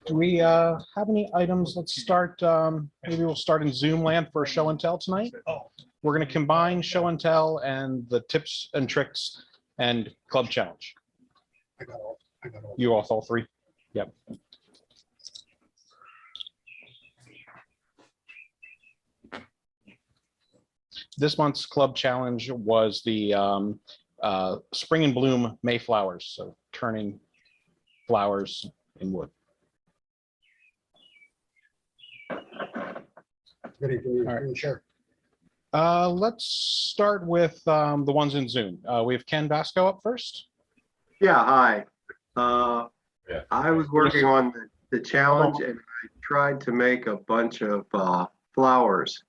Do we have any items? Let's start, maybe we'll start in Zoom land for show and tell tonight. We're going to combine show and tell and the tips and tricks and club challenge. I got all. You all three? Yep. This month's club challenge was the spring and bloom Mayflowers, so turning flowers in wood. Good evening. All right. Sure. Let's start with the ones in Zoom. We have Ken VASKO up first. Yeah, hi. I was working on the challenge and I tried to make a bunch of flowers.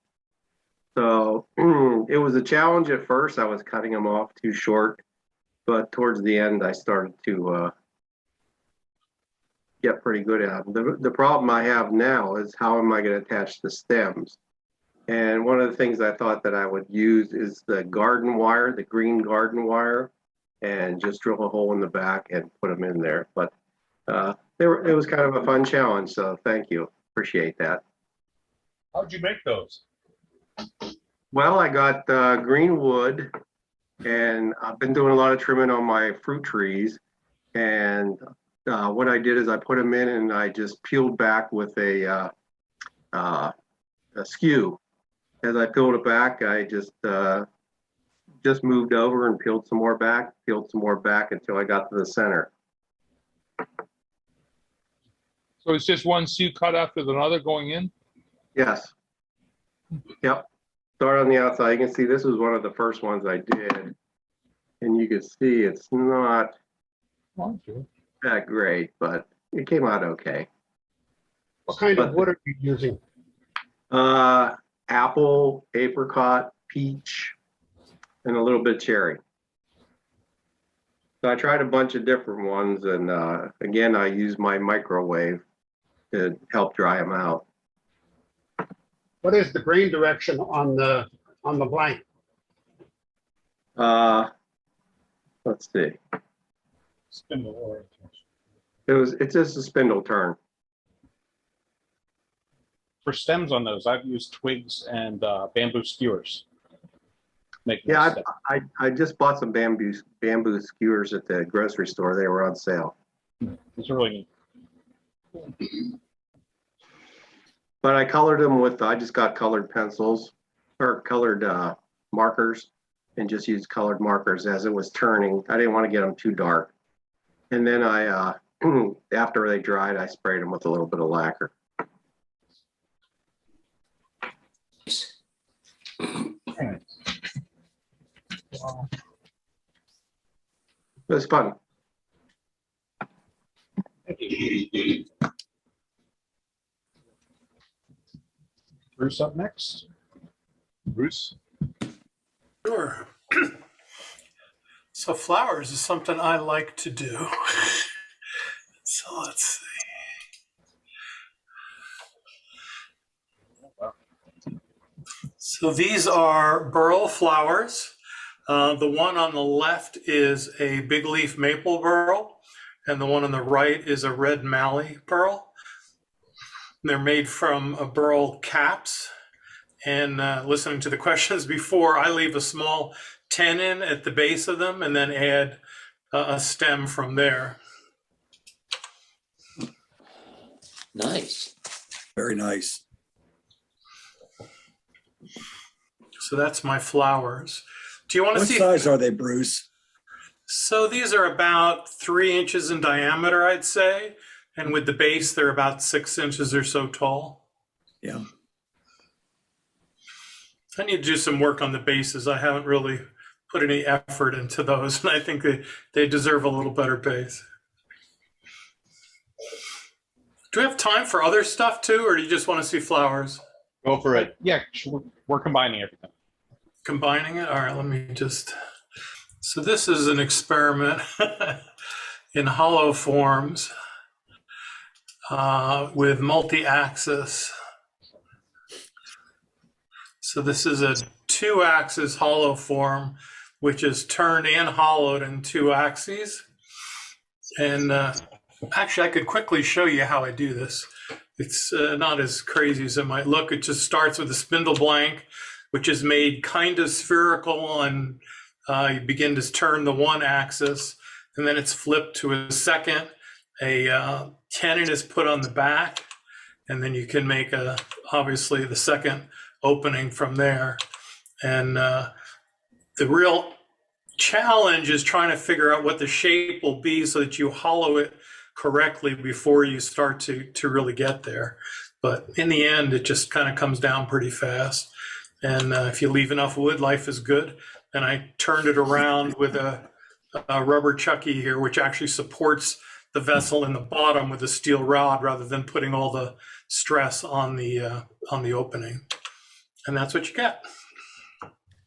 So it was a challenge at first. I was cutting them off too short, but towards the end I started to get pretty good at them. The problem I have now is how am I going to attach the stems? And one of the things I thought that I would use is the garden wire, the green garden wire, and just drill a hole in the back and put them in there. But it was kind of a fun challenge, so thank you. Appreciate that. How'd you make those? Well, I got green wood, and I've been doing a lot of trimming on my fruit trees. And what I did is I put them in and I just peeled back with a skew. As I peeled it back, I just moved over and peeled some more back until I got to the center. So it's just one skew cut after another going in? Yes. Yep. Start on the outside. You can see this was one of the first ones I did. And you can see it's not that great, but it came out okay. What kind of wood are you using? Apple, apricot, peach, and a little bit cherry. So I tried a bunch of different ones, and again, I used my microwave to help dry them out. What is the grain direction on the blank? Let's see. Spindle orientation. It's just a spindle turn. For stems on those, I've used twigs and bamboo skewers. Yeah, I just bought some bamboo skewers at the grocery store. They were on sale. It's really neat. But I colored them with, I just got colored pencils or colored markers and just used colored markers as it was turning. I didn't want to get them too dark. And then I, after they dried, I sprayed them with a little bit of lacquer. Wow. It was fun. Bruce up next. Bruce? Sure. So flowers is something I like to do. So let's see. So these are burl flowers. The one on the left is a big leaf maple burl, and the one on the right is a red mallee burl. They're made from burl caps. And listening to the questions before, I leave a small tenon at the base of them and then add a stem from there. Nice. Very nice. So that's my flowers. Do you want to What see? size are they, Bruce? So these are about 3 inches in diameter, I'd say. And with the base, they're about 6 inches or so tall. Yeah. I need to do some work on the bases. I haven't really put any effort into those, and I think they deserve a little better base. Do we have time for other stuff too, or do you just want to see flowers? Go for it. Yeah, sure. We're combining everything. Combining it? All right, let me just. So this is an experiment in hollow forms with multi-axis. So this is a 2-axis hollow form, which is turned and hollowed in 2 axes. And Actually, I could quickly show you how I do this. It's not as crazy as it might look. It just starts with a spindle blank, which is made kind of spherical, and you begin to turn the one axis, and then it's flipped to a second. A tenon is put on the back, and then you can make obviously the second opening from there. And the real challenge is trying to figure out what the shape will be so that you hollow it correctly before you start to really get there. But in the end, it just kind of comes down pretty fast. And if you leave enough wood, life is good. And I turned it around with a rubber chucky here, which actually supports the vessel in the bottom with a steel rod rather than putting all the stress on the opening. And that's what you get.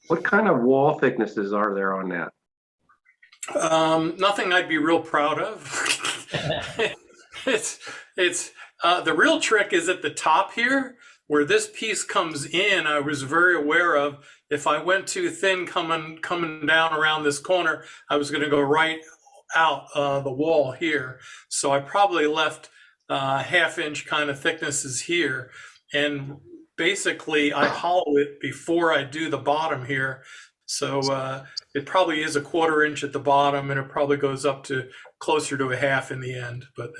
What kind of wall thicknesses are there on that? Nothing I'd be real proud of. It's the real trick is at the top here, where this piece comes in. I was very aware of if I went too thin coming down around this corner, I was going to go right out the wall here. So I probably left half-inch kind of thicknesses here, and basically I hollow it before I do the bottom here. So it probably is a 1/4 inch at the bottom, and it probably goes up to closer to a half in the end. But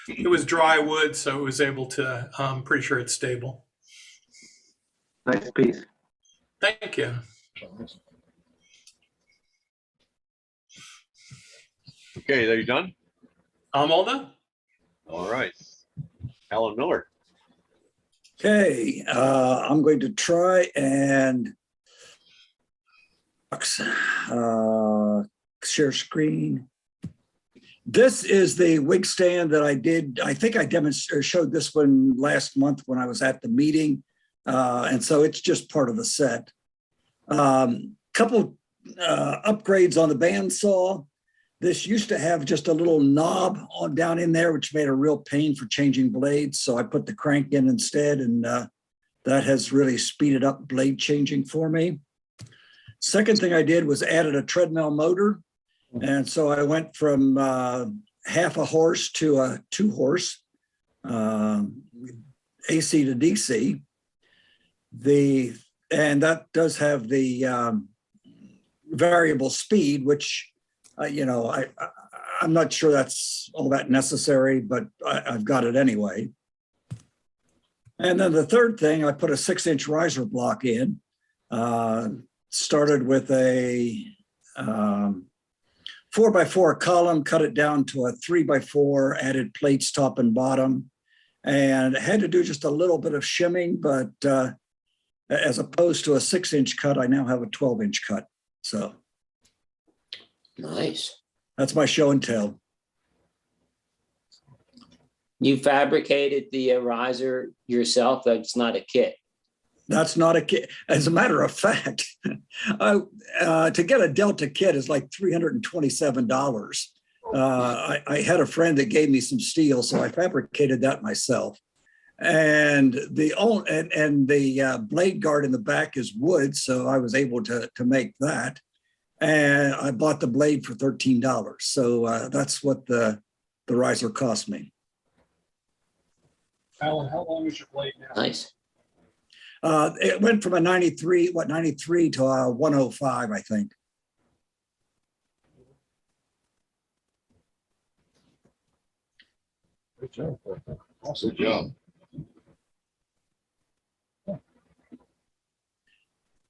it was dry wood, so it was able to, I'm pretty sure it's stable. Nice piece. Thank you. Okay, are you done? I'm all done. All right. Alan Miller. Okay, I'm going to try and share screen. This is the wig stand that I did. I think I showed this one last month when I was at the meeting. And so it's just part of the set. Couple upgrades on the bandsaw. This used to have just a little knob down in there, which made a real pain for changing blades. So I put the crank in instead, and that has really speeded up blade changing for me. Second thing I did was added a treadmill motor. And so I went from half a horse to a 2-horse, AC to DC. And that does have the variable speed, which, I'm not sure that's all that necessary, but I've got it anyway. And then the third thing, I put a 6-inch riser block in. Started with a 4x4 column, cut it down to a 3x4, added plates top and bottom, and had to do just a little bit of shimming, but as opposed to a 6-inch cut, I now have a 12-inch cut. So Nice. that's my show and tell. You fabricated the riser yourself? That's not a kit. That's not a kit. As a matter of fact, to get a Delta kit is like $327. I had a friend that gave me some steel, so I fabricated that myself. And the blade guard in the back is wood, so I was able to make that. And I bought the blade for $13. So that's what the riser cost me. Alan, how long is your blade now? Nice. It went from a 93 to a 105, I think. Good job. Awesome job.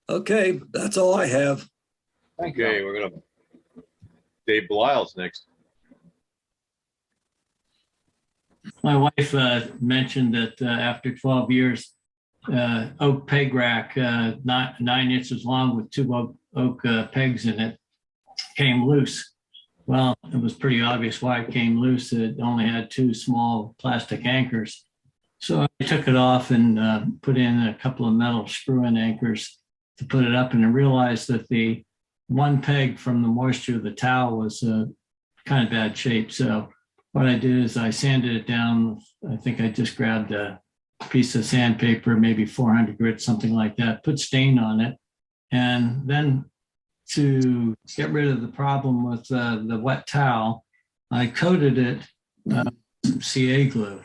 Okay, that's all I have. Thank you. Okay, we're gonna Dave Belial's next. My wife mentioned that after 12 years, oak peg rack, 9 inches long with 2 oak pegs in it, came loose. Well, it was pretty obvious why it came loose. It only had 2 small plastic anchors. So I took it off and put in a couple of metal screw-in anchors to put it up, and I realized that the one peg from the moisture of the towel was kind of bad shape. So what I did is I sanded it down. I think I just grabbed a piece of sandpaper, maybe 400 grit, something like that, put stain on it. And then to get rid of the problem with the wet towel, I coated it some CA glue,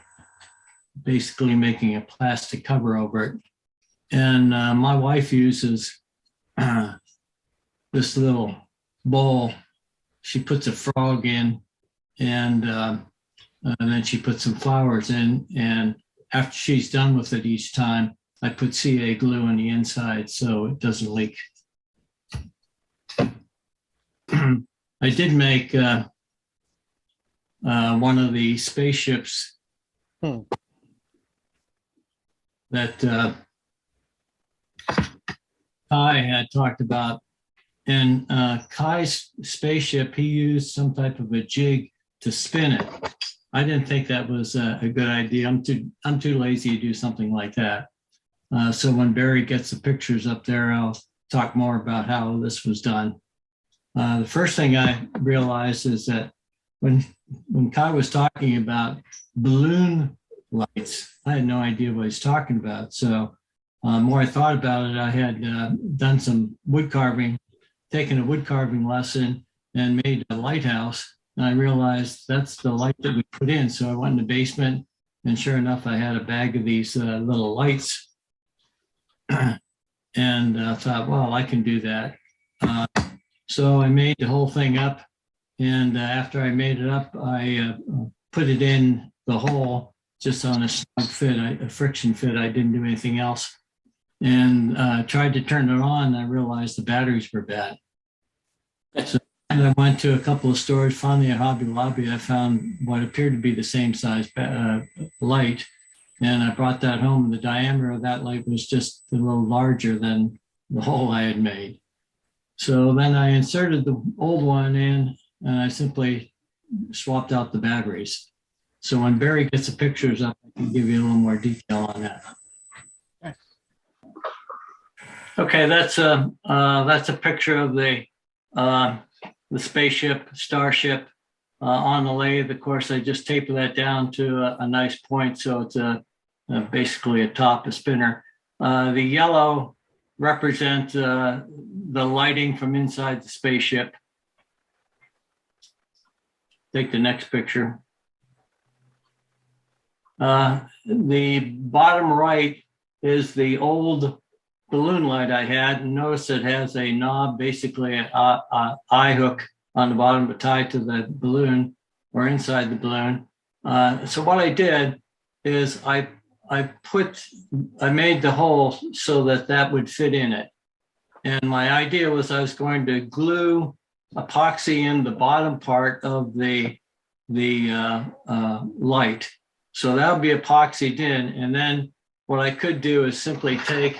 basically making a plastic cover over it. And my wife uses this little bowl. She puts a frog in, and then she puts some flowers in. And after she's done with it each time, I put CA glue on the inside so it doesn't leak. I did make one of the spaceships that Kai had talked about. And Kai's spaceship, he used some type of a jig to spin it. I didn't think that was a good idea. I'm too lazy to do something like that. So when Barry gets the pictures up there, I'll talk more about how this was done. The first thing I realized is that when Kai was talking about balloon lights, I had no idea what he's talking about. So the more I thought about it, I had done some wood carving, taken a wood carving lesson and made a lighthouse. And I realized that's the light that we put in. So I went in the basement, and sure enough, I had a bag of these little lights. And I thought, well, I can do that. So I made the whole thing up. And after I made it up, I put it in the hole just on a snug fit, a friction fit. I didn't do anything else. And tried to turn it on. And I realized the batteries were bad. So and I went to a couple of stores. Finally, at Hobby Lobby, I found what appeared to be the same size light. And I brought that home. And the diameter of that light was just a little larger than the hole I had made. So then I inserted the old one in, and I simply swapped out the batteries. So when Barry gets the pictures up, I can give you a little more detail on that. Okay, that's a picture of the spaceship, starship on the lathe. Of course, I just taper that down to a nice point, so it's basically a top, a spinner. The yellow represents the lighting from inside the spaceship. Take the next picture. The bottom right is the old balloon light I had, and notice it has a knob, basically an eye hook on the bottom, but tied to the balloon or inside the balloon. So what I did is I made the hole so that would fit in it. And my idea was I was going to glue epoxy in the bottom part of the light. So that would be epoxied in. And then what I could do is simply take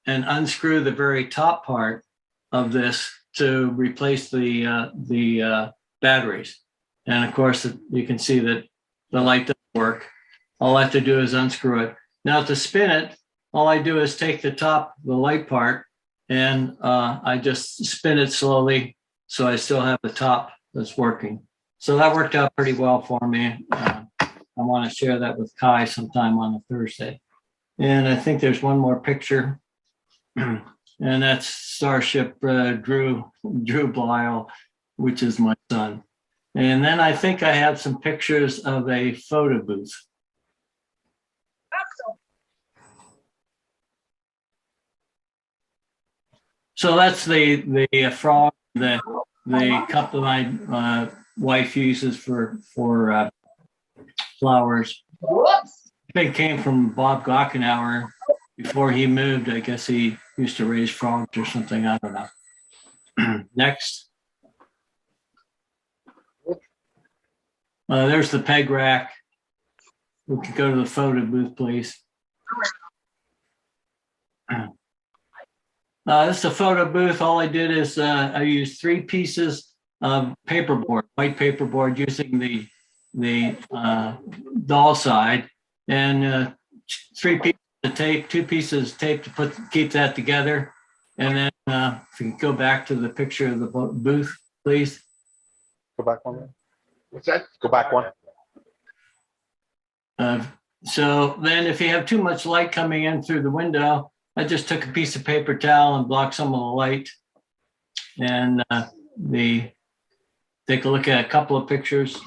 and unscrew the very top part of this to replace the batteries. And of course, you can see that the light doesn't work. All I have to do is unscrew it. Now to spin it, all I do is take the top, the light part, and I just spin it slowly so I still have the top that's working. So that worked out pretty well for me. I want to share that with Kai sometime on a Thursday. And I think there's one more picture. And that's Starship Drew Blyle, which is my son. And then I think I have some pictures of a photo booth. So that's the frog, the cup that my wife uses for flowers. It came from Bob Gockenauer. Before he moved, I guess he used to raise frogs or something. I don't know. Next. There's the peg rack. We could go to the photo booth, please. This is a photo booth. All I did is I used 3 pieces of paperboard, white paperboard, using the doll side, and 3 pieces of tape, 2 pieces of tape to keep that together. And then if you could go back to the picture of the booth, please. Go back one. What's that? Go back one. So then if you have too much light coming in through the window, I just took a piece of paper towel and blocked some of the light. And take a look at a couple of pictures.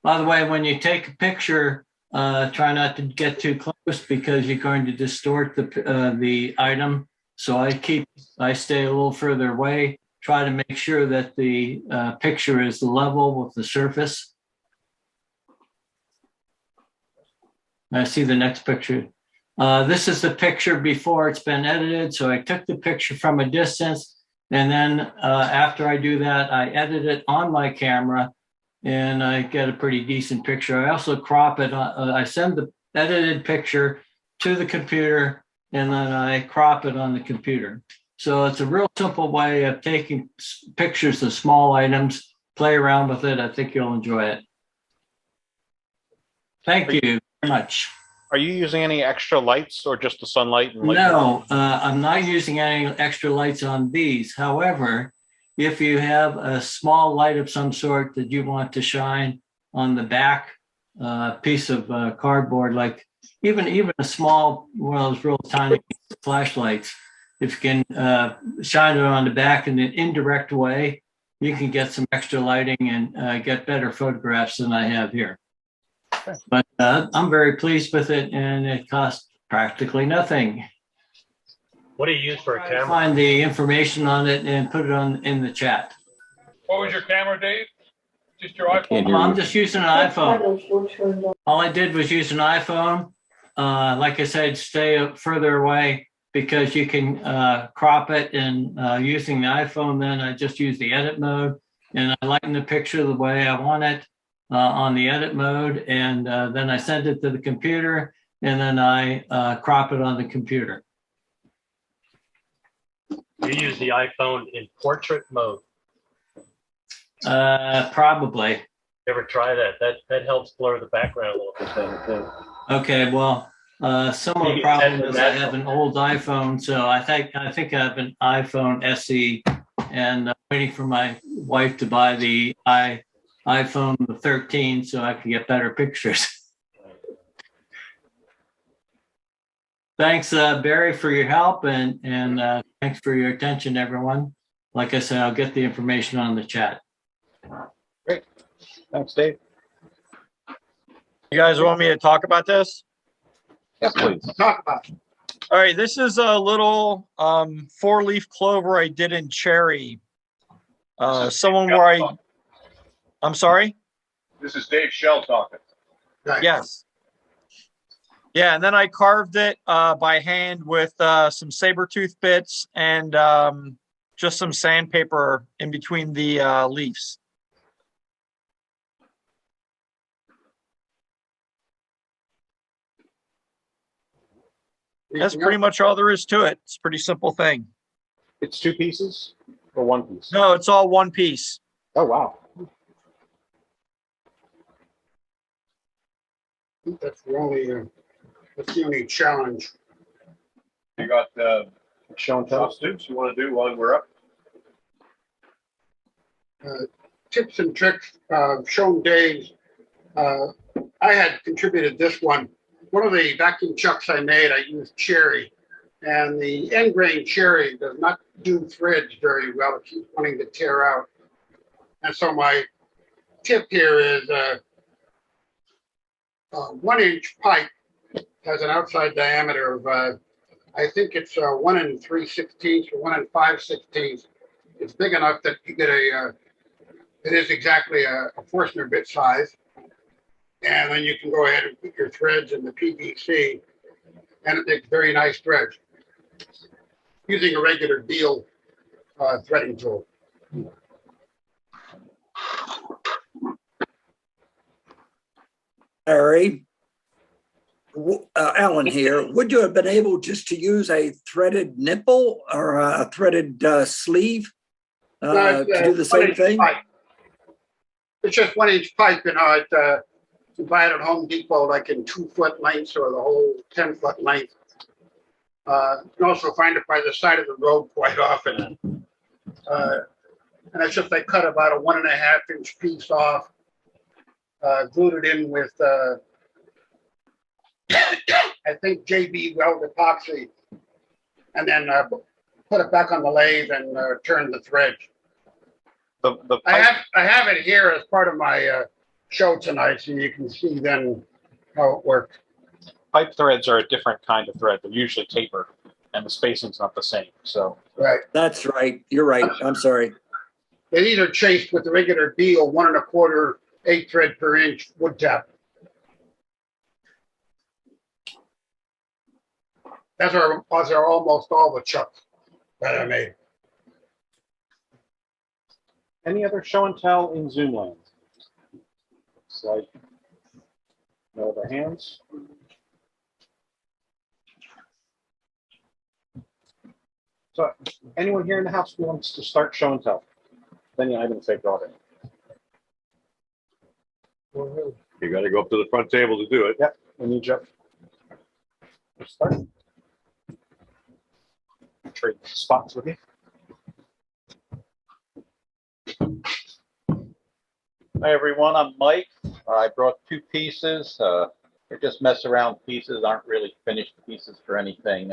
By the way, when you take a picture, try not to get too close because you're going to distort the item. So I stay a little further away, try to make sure that the picture is level with the surface. I see the next picture. This is the picture before it's been edited. So I took the picture from a distance, and then after I do that, I edit it on my camera, and I get a pretty decent picture. I also crop it. I send the edited picture to the computer, and then I crop it on the computer. So it's a real simple way of taking pictures of small items, play around with it. I think you'll enjoy it. Thank you very much. Are you using any extra lights or just the sunlight? And No, I'm not using any extra lights on these. However, if you have a small light of some sort that you want to shine on the back piece of cardboard, like even a small, one of those real tiny flashlights, if you can shine it on the back in an indirect way, you can get some extra lighting and get better photographs than I have here. But I'm very pleased with it, and it costs practically nothing. What do you use for a camera? Find the information on it and put it in the chat. What was your camera, Dave? Just your iPhone? Well, I'm just using an iPhone. All I did was use an iPhone. Like I said, stay further away because you can crop it, and using the iPhone, then I just use the edit mode, and I lighten the picture the way I want it on the edit mode, and then I send it to the computer, and then I crop it on the computer. You use the iPhone in portrait mode. Probably. You ever try that? That helps blur the background a little bit better too. Okay, well, some of the problem is I have an old iPhone, so I think I have an iPhone SE, and I'm waiting for my wife to buy the iPhone 13 so I can get better pictures. Thanks, Barry, for your help, and thanks for your attention, everyone. Like I said, I'll get the information on the chat. Great. Thanks, Dave. You guys want me to talk about this? Yes, please. Talk about it. All right, this is a little 4-leaf clover I did in cherry. I'm sorry? This is Dave Shell talking. Yes. Yeah, and then I carved it by hand with some saber-tooth bits and just some sandpaper in between the leaves. That's pretty much all there is to it. It's a pretty simple thing. It's 2 pieces or 1 piece? No, it's all 1 piece. Oh, wow. That's the only challenge. You got show and tell tips you want to do while we're up? Tips and tricks, shown Dave. I had contributed this one. One of the vacuum chucks I made, I used cherry, and the end grain cherry does not do threads very well. It keeps wanting to tear out. And so my tip here is a 1-inch pipe has an outside diameter of, I think it's 1 3/16 or 1 5/16. It's big enough that you get it is exactly a Forstner bit size. And then you can go ahead and put your threads in the PVC, and it makes very nice threads using a regular Deal threading tool. Larry, Alan here. Would you have been able just to use a threaded nipple or a threaded sleeve to do the same thing? Pipe. It's just 1-inch pipe, you know. You buy it at Home Depot, like in 2-foot lengths or the whole 10-foot length. You can also find it by the side of the road quite often. And it's just I cut about a 1.5-inch piece off, glued it in with, I think JB Weld epoxy, and then put it back on the lathe and turn the thread. I have it here as part of my show tonight so you can see then how it worked. Pipe threads are a different kind of thread. They're usually tapered, and the spacing's not the same. So Right. That's right. You're right. I'm sorry. These are chased with the regular BURL 1 1/4 8 thread per inch wood tap. Those are almost all the chucks that I made. any other show and tell in Zoom land? Looks like no other hands. So anyone here in the house who wants to start show and tell? Any items they brought in? You got to go up to the front table to do it. Yep, we need you. Let's start. Trade spots with you. Hi everyone, I'm Mike. I brought two pieces. They're just mess around pieces, aren't really finished pieces for anything.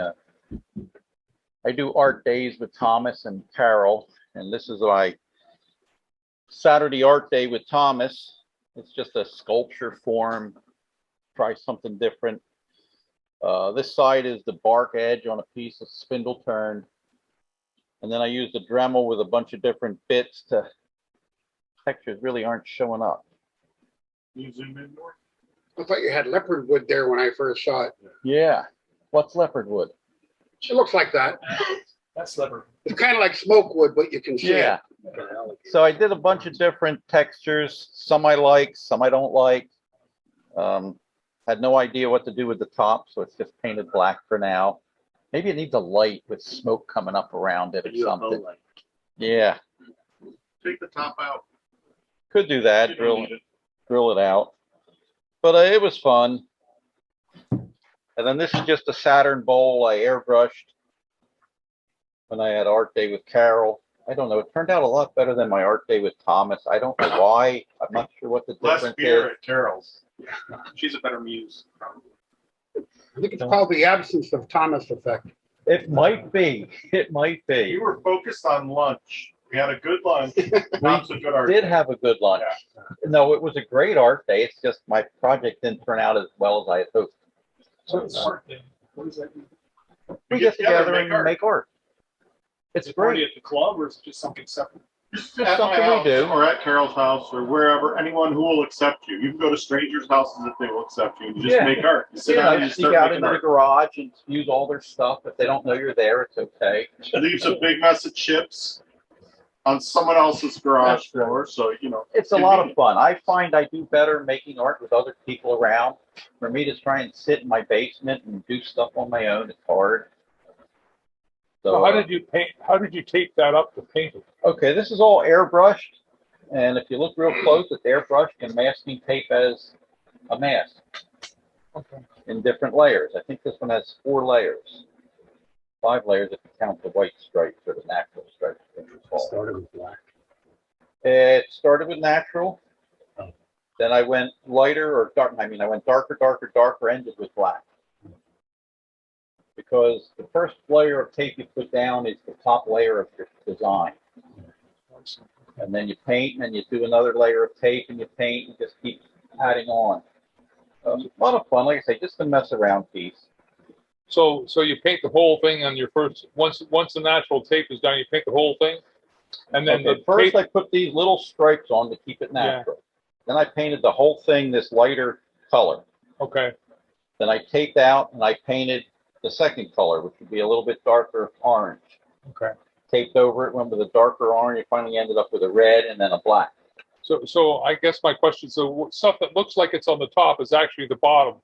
I do art days with Thomas and Carol, and this is my Saturday art day with Thomas. It's just a sculpture form. Try something different. This side is the bark edge on a piece of spindle turned. And then I used a Dremel with a bunch of different bits to, textures really aren't showing up. Can you zoom in more? I thought you had leopard wood there when I first saw it. Yeah. What's leopard wood? It looks like that. That's leopard. It's kind of like smoke wood, but you can see Yeah. it. So I did a bunch of different textures. Some I like, some I don't like. Had no idea what to do with the top, so it's just painted black for now. Maybe it needs a light with smoke coming up around it or something. Yeah. Take the top out. Could do that, You don't need it. drill it out. But it was fun. And then this is just a Saturn bowl I airbrushed when I had art day with Carol. I don't know, it turned out a lot better than my art day with Thomas. I don't know why. I'm not sure what the Less difference beer is. at Carol's. She's a better muse. I think it's called the absence of Thomas effect. It might be. It might be. You were focused on lunch. We had a good lunch. Not so good art. Did have a good lunch. No, it was a great art day. It's just my project didn't turn out as well as I had hoped. So it's art day. What does that mean? We get together and make art. It's Is it party great. at the club or is it just something separate? Just It's at my something we house do. or at Carol's house or wherever, anyone who will accept you. You can go to strangers' houses if they will accept you. You just Yeah. make art. You sit You down know, and you sneak start out making into the art. garage and use all their stuff. If they don't know you're there, it's okay. Leaves a big mess of chips on someone else's garage That's right. floor, so you know. It's a lot of fun. I find I do better making art with other people around. For me to try and sit in my basement and do stuff on my own, it's hard. So how did you paint? How did you tape that up to paint it? Okay, this is all airbrushed, and if you look real close, it's airbrushed and masking tape as a mask in different layers. I think this one has 4 layers, 5 layers if you count the white stripes or the natural stripes. Started with black. It started with natural, then I went lighter or dark. I mean, I went darker, darker, darker, ended with black. Because the first layer of tape you put down is the top layer of your design. And then you paint and you do another layer of tape and you paint and just keep adding on. A lot of fun, like I say, just a mess around piece. So you paint the whole thing on your first. Once the natural tape is done, you paint the whole thing, and then Okay, the first tape. I put these little stripes on to keep it natural. Then I painted the whole thing this lighter color. Okay. Then I taped out and I painted the second color, which would be a little bit darker orange. Okay. Taped over it, went with a darker orange. You finally ended up with a red and then a black. So I guess my question. So stuff that looks like it's on the top is actually the bottom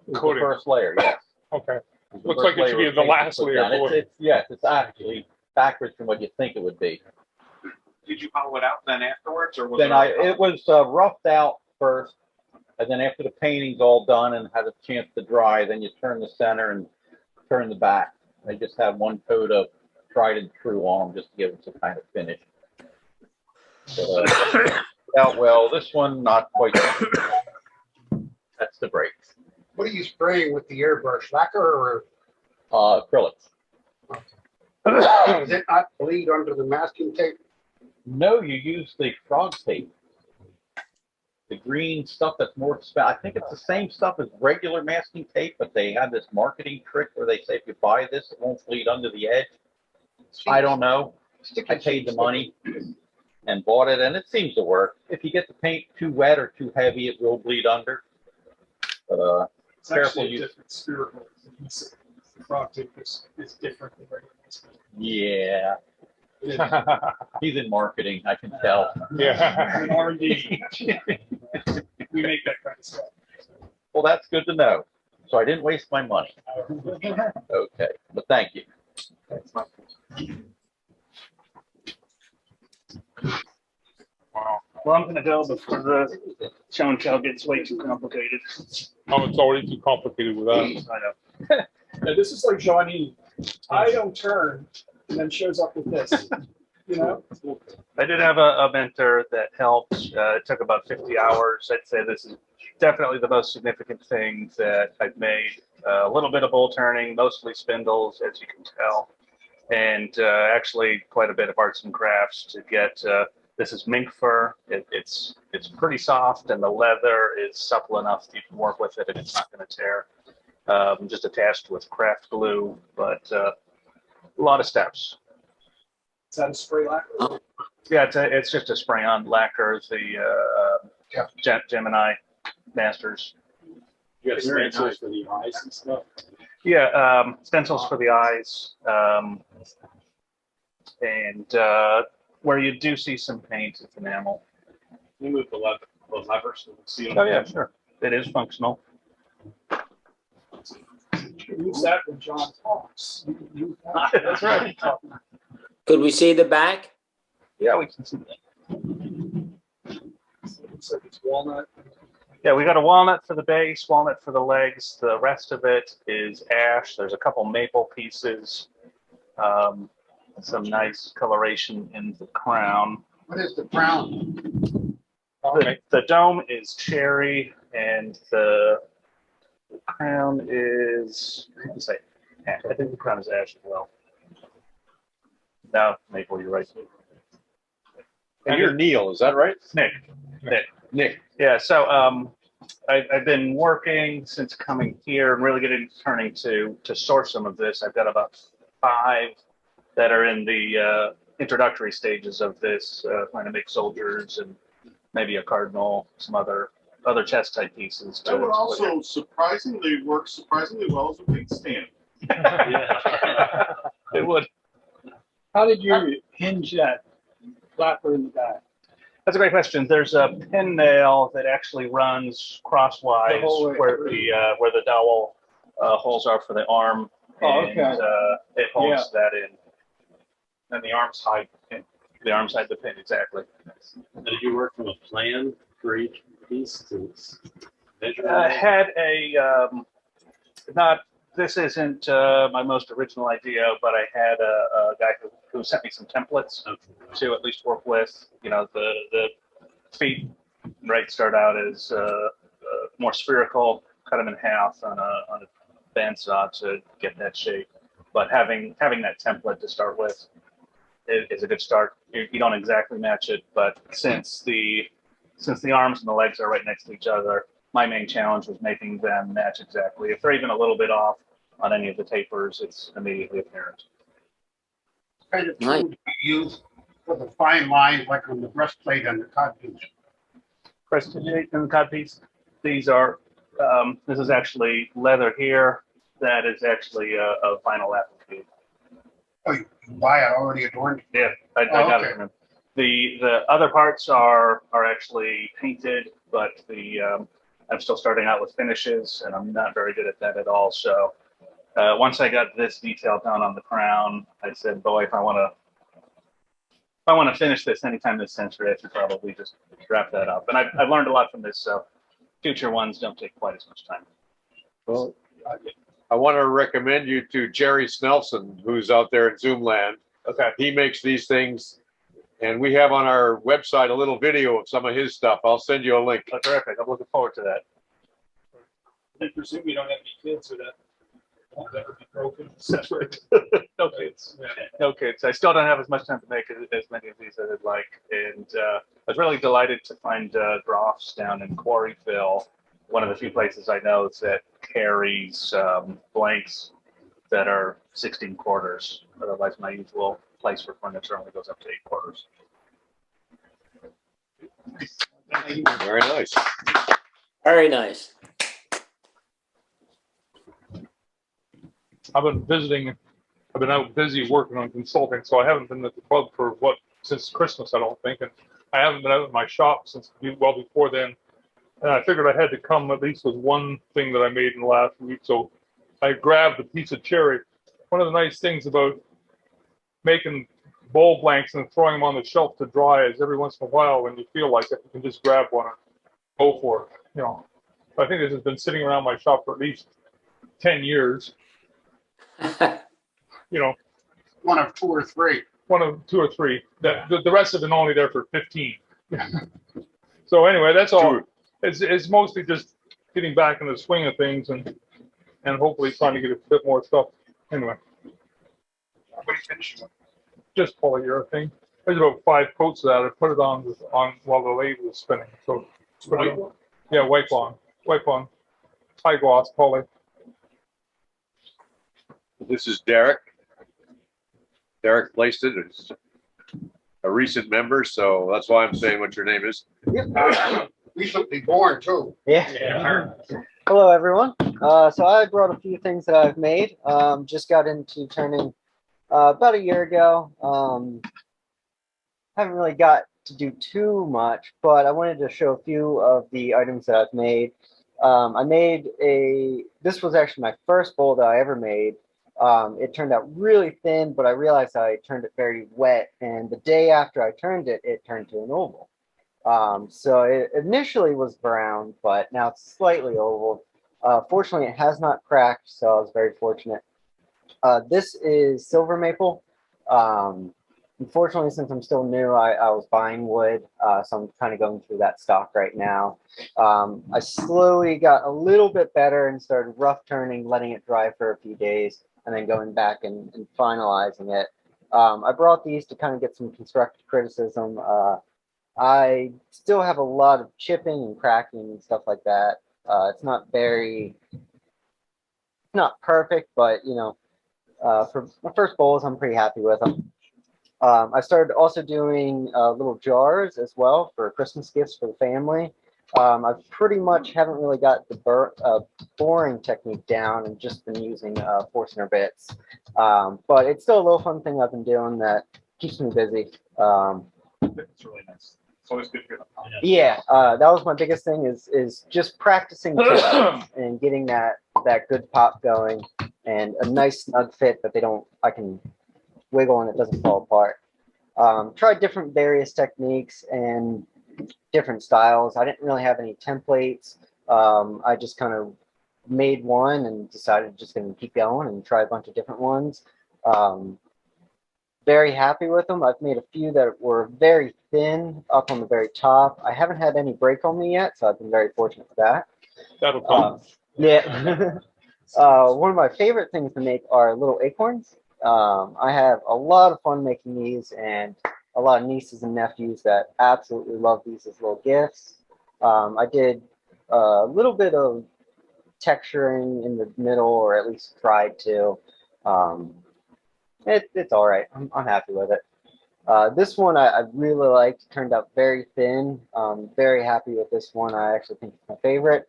The coating. first layer, yes. Okay. The Looks first like it should layer be of the tape you last put layer. down. Yes, it's actually backwards from what you think it would be. Did you hollow it out then afterwards, or was Then it was roughed out first, and then after the painting's all done and had a chance to dry, then you turn the center and turn the back. They just have one coat of tried and true on them just to give it some kind of finish. But, out well. This one not quite. That's the brakes. What are you spraying with the airbrush? Lacquer or Acrylics. does it not bleed under the masking tape? No, you use the frog tape. the green stuff that's more expensive. I think it's the same stuff as regular masking tape, but they have this marketing trick where they say if you buy this, it won't bleed under the edge. I don't know. I paid the money and bought it, and it seems to work. If you get the paint too wet or too heavy, it will bleed under. But It's careful actually a use. different spherical. The frog tip is different than regular. Yeah. He's in marketing, I can tell. Yeah. R&D. We make that kind of stuff. Well, that's good to know. So I didn't waste my money. Okay, but thank you. Wow. Well, I'm going to go before the show and tell gets way too complicated. Oh, it's already too complicated with that. I know. Now, this is like Johnny. I don't turn and then shows up with this. You know? I did have a mentor that helped. It took about 50 hours. I'd say this is definitely the most significant thing that I've made. A little bit of bowl turning, mostly spindles, as you can tell, and actually quite a bit of arts and crafts to get. This is mink fur. It's pretty soft, and the leather is supple enough that you can work with it, and it's not going to tear. Just attached with craft glue, but a lot of steps. Is that a spray lacquer? Yeah, it's just a spray-on lacquer. The Gemini Masters. You have stencils for the eyes and stuff? Yeah, stencils for the eyes. And where you do see some paint, it's enamel. You move the lever so we can see them. Oh, yeah, sure. It is functional. Use that when John talks. That's right. Could we see the back? Yeah, we can see that. Looks like it's walnut. Yeah, we got a walnut for the base, walnut for the legs. The rest of it is ash. There's a couple maple pieces, some nice coloration in the crown. What is the crown? The dome is cherry, and the crown is, I can say, I think the crown is ash as well. No, maple, you're right. And you're Neil, is that right? Nick. Yeah, so I've been working since coming here and really turning to source some of this. I've got about 5 that are in the introductory stages of this, trying to make soldiers and maybe a cardinal, some other chest type pieces. That would also surprisingly work surprisingly well as a paint stand. It would. How did you hinge that flapper in the back? That's a great question. There's a pin nail that actually runs crosswise where the dowel holes are for the arm. Oh, okay. And it holds that in. And the arms hide the pin. The arms hide the pin, exactly. Did you work from a plan for each piece to measure? Had a this isn't my most original idea, but I had a guy who sent me some templates to at least work with. You know, the feet start out as more spherical, cut them in half on a bandsaw to get that shape. But having that template to start with is a good start. You don't exactly match it, but since the arms and the legs are right next to each other, my main challenge was making them match exactly. If they're even a little bit off on any of the tapers, it's immediately apparent. What kind of tool do you use for the fine lines, like on the breastplate and the codpiece? Breastplate and the codpiece. These are. This is actually leather here. That is actually a vinyl applique. Oh, you buy it already adorned? Yeah, I got it from him. The other parts are actually painted, but I'm still starting out with finishes, and I'm not very good at that at all. So once I got this detail done on the crown, I said, boy, if I want to finish this anytime this century, I should probably just wrap that up. And I've learned a lot from this, so future ones don't take quite as much time. Well, I want to recommend you to Jerry Snelson, who's out there in Zoom land. Okay. He makes these things, and we have on our website a little video of some of his stuff. I'll send you a link. Oh, terrific. I'm looking forward to that. I presume you don't have any kids or that. That would be broken, separate. No kids. No kids. I still don't have as much time to make as many of these as I'd like. And I was really delighted to find Drofts down in Quarryville, one of the few places I know that carries blanks that are 16 quarters. Otherwise, my usual place for furniture only goes up to 8 quarters. Very nice. Very nice. I've been visiting. I've been out busy working on consulting, so I haven't been at the club for since Christmas, I don't think, and I haven't been out in my shop since well before then. And I figured I had to come at least with one thing that I made in the last week, so I grabbed a piece of cherry. One of the nice things about making bowl blanks and throwing them on the shelf to dry is every once in a while, when you feel like it, you can just grab one and go for it. You know, I think this has been sitting around my shop for at least 10 years. You know, one of two or three. The rest of them only there for 15. So anyway, that's all. It's mostly just getting back in the swing of things and hopefully trying to get a bit more stuff. Anyway, What are you finishing with? just polyurethane. There's about 5 coats of that. I put it on while the lathe was spinning. So yeah, white bond, high gloss poly. This is Derek. Derek placed it as a recent member, so that's why I'm saying what your name is. Recently born too. Yeah. Hello, everyone. So I brought a few things that I've made. Just got into turning about a year ago. Haven't really got to do too much, but I wanted to show a few of the items that I've made. I made this was actually my first bowl that I ever made. It turned out really thin, but I realized I turned it very wet, and the day after I turned it, it turned to an oval. So it initially was brown, but now it's slightly oval. Fortunately, it has not cracked, so I was very fortunate. This is silver maple. Unfortunately, since I'm still new, I was buying wood, so I'm kind of going through that stock right now. I slowly got a little bit better and started rough turning, letting it dry for a few days, and then going back and finalizing it. I brought these to kind of get some constructive criticism. I still have a lot of chipping and cracking and stuff like that. It's not perfect, but you know, for my first bowls, I'm pretty happy with them. I started also doing little jars as well for Christmas gifts for the family. I pretty much haven't really got the boring technique down and just been using Forstner bits. But it's still a little fun thing I've been doing that keeps me busy. It's really nice. It's always good for them. Yeah, that was my biggest thing is just practicing and getting that good pop going and a nice snug fit that I can wiggle and it doesn't fall apart. Tried different various techniques and different styles. I didn't really have any templates. I just kind of made one and decided just going to keep going and try a bunch of different ones. Very happy with them. I've made a few that were very thin up on the very top. I haven't had any break on me yet, so I've been very fortunate for that. That'll come. Yeah. One of my favorite things to make are little acorns. I have a lot of fun making these, and a lot of nieces and nephews that absolutely love these as little gifts. I did a little bit of texturing in the middle, or at least tried to. It's all right. I'm happy with it. This one I really liked. It turned out very thin. Very happy with this one. I actually think it's my favorite.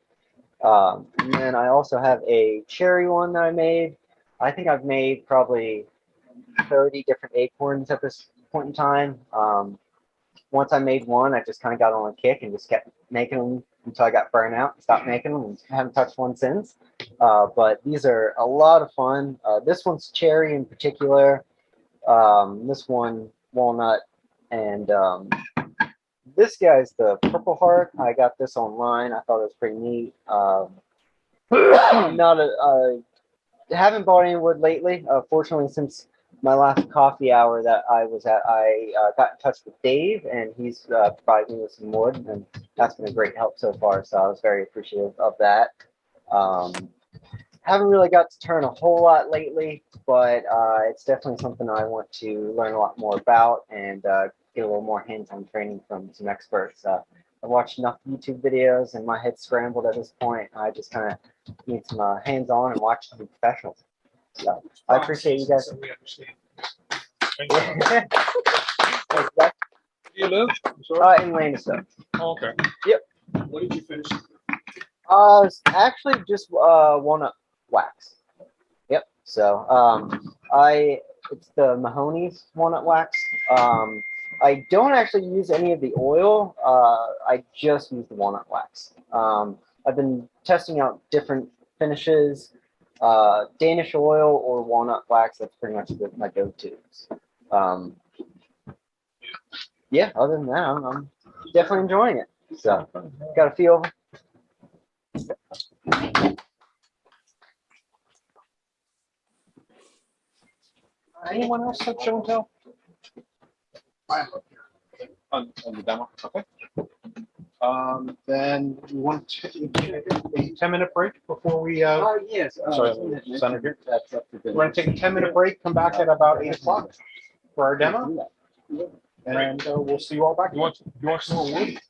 And then I also have a cherry one that I made. I think I've made probably 30 different acorns at this point in time. Once I made one, I just kind of got on a kick and just kept making them until I got burnt out and stopped making them and haven't touched one since. But these are a lot of fun. This one's cherry in particular. This one, walnut. And this guy's the Purple Heart. I got this online. I thought it was pretty neat. Haven't bought any wood lately. Fortunately, since my last coffee hour that I was at, I got in touch with Dave, and he's provided me with some wood, and that's been a great help so far. So I was very appreciative of that. Haven't really got to turn a whole lot lately, but it's definitely something I want to learn a lot more about and get a little more hands-on training from some experts. I watched enough YouTube videos and my head's scrambled at this point. I just kind of need some hands-on and watch some professionals. So I appreciate you guys. So we understand. You live? In Lancaster. Oh, okay. Yep. What did you finish? Actually just walnut wax. Yep. So it's the Mahoney's walnut wax. I don't actually use any of the oil. I just use the walnut wax. I've been testing out different finishes, Danish oil or walnut wax. That's pretty much my go-tos. Yeah, other than that, I'm definitely enjoying it. So, got a feel. Anyone else have show and tell? On the demo, okay. Then we want to take a 10-minute break before we. Yes. Sorry, Senator here. That's up to We're going to take a 10-minute break. Come back at about 8 o'clock for our demo, and we'll see you all back. You want some more wood?